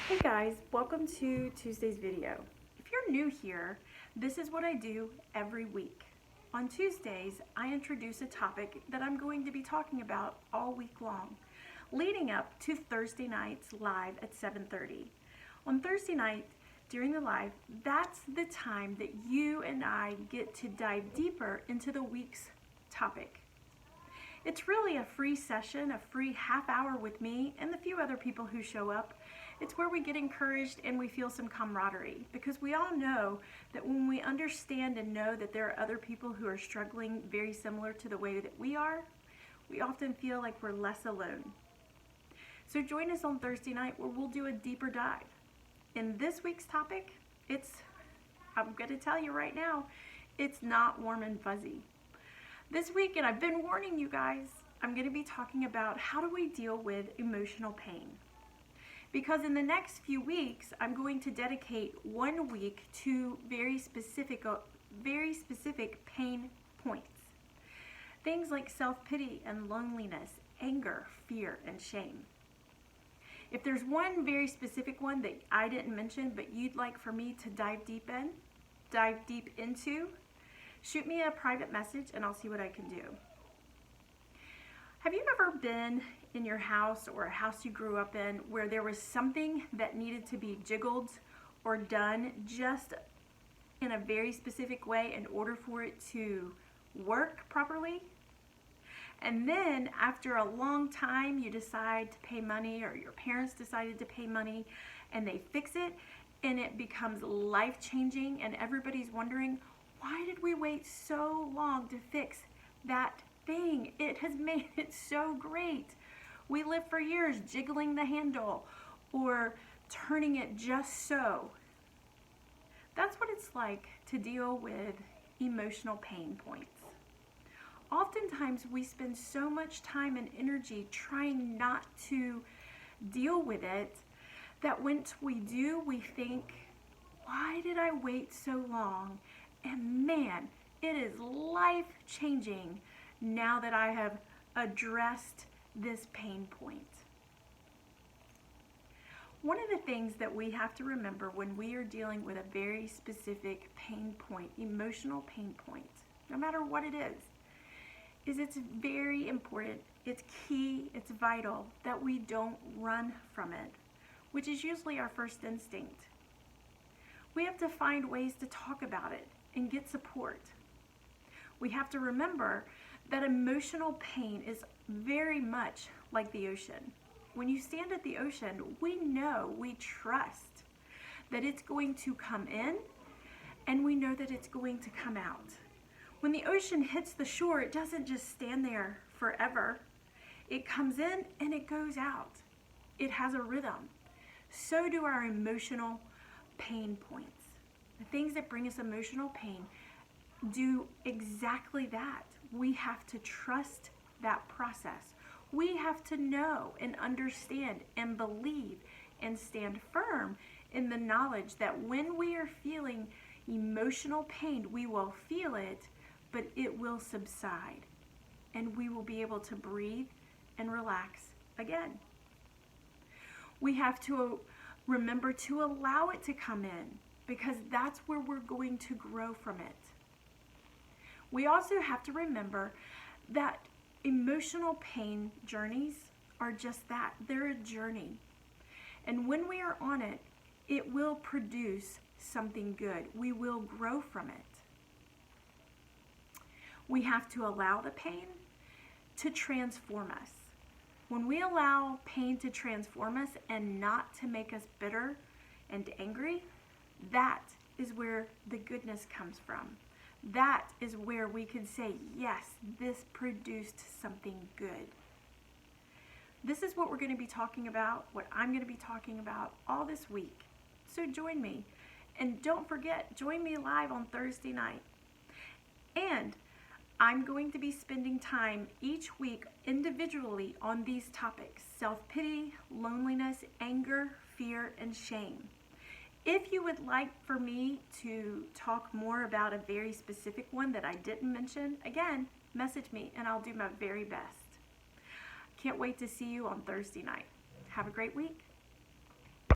Hey guys, welcome to Tuesday's video. If you're new here, this is what I do every week. On Tuesdays, I introduce a topic that I'm going to be talking about all week long, leading up to Thursday nights live at 7:30. On Thursday night, during the live, that's the time that you and I get to dive deeper into the week's topic. It's really a free session, a free half hour with me and the few other people who show up. It's where we get encouraged and we feel some camaraderie, because we all know that when we understand and know that there are other people who are struggling very similar to the way that we are, we often feel like we're less alone. So join us on Thursday night where we'll do a deeper dive. In this week's topic, I'm going to tell you right now, it's not warm and fuzzy. This week, and I've been warning you guys, I'm going to be talking about how do we deal with emotional pain. Because in the next few weeks, I'm going to dedicate 1 week to very specific pain points. Things like self-pity and loneliness, anger, fear, and shame. If there's one very specific one that I didn't mention but you'd like for me to dive deep into, shoot me a private message and I'll see what I can do. Have you ever been in your house or a house you grew up in where there was something that needed to be jiggled or done just in a very specific way in order for it to work properly? And then after a long time you decide to pay money, or your parents decided to pay money, and they fix it and it becomes life-changing, and everybody's wondering, why did we wait so long to fix that thing? It has made it so great. We lived for years jiggling the handle or turning it just so. That's what it's like to deal with emotional pain points. Oftentimes we spend so much time and energy trying not to deal with it that once we do, we think, why did I wait so long? And man, it is life-changing now that I have addressed this pain point. One of the things that we have to remember when we are dealing with a very specific pain point, emotional pain point, no matter what it is it's very important, it's key, it's vital that we don't run from it, which is usually our first instinct. We have to find ways to talk about it and get support. We have to remember that emotional pain is very much like the ocean. When you stand at the ocean, we know, we trust that it's going to come in, and we know that it's going to come out. When the ocean hits the shore, it doesn't just stand there forever. It comes in and it goes out. It has a rhythm. So do our emotional pain points. The things that bring us emotional pain do exactly that. We have to trust that process. We have to know and understand and believe and stand firm in the knowledge that when we are feeling emotional pain, we will feel it, but it will subside and we will be able to breathe and relax again. We have to remember to allow it to come in, because that's where we're going to grow from it. We also have to remember that emotional pain journeys are just that. They're a journey. And when we are on it, it will produce something good. We will grow from it. We have to allow the pain to transform us. When we allow pain to transform us and not to make us bitter and angry, that is where the goodness comes from. That is where we can say, yes, this produced something good. This is what we're going to be talking about, what I'm going to be talking about all this week. So join me. And don't forget, join me live on Thursday night. And I'm going to be spending time each week individually on these topics: self-pity, loneliness, anger, fear, and shame. If you would like for me to talk more about a very specific one that I didn't mention, again, message me and I'll do my very best. Can't wait to see you on Thursday night. Have a great week.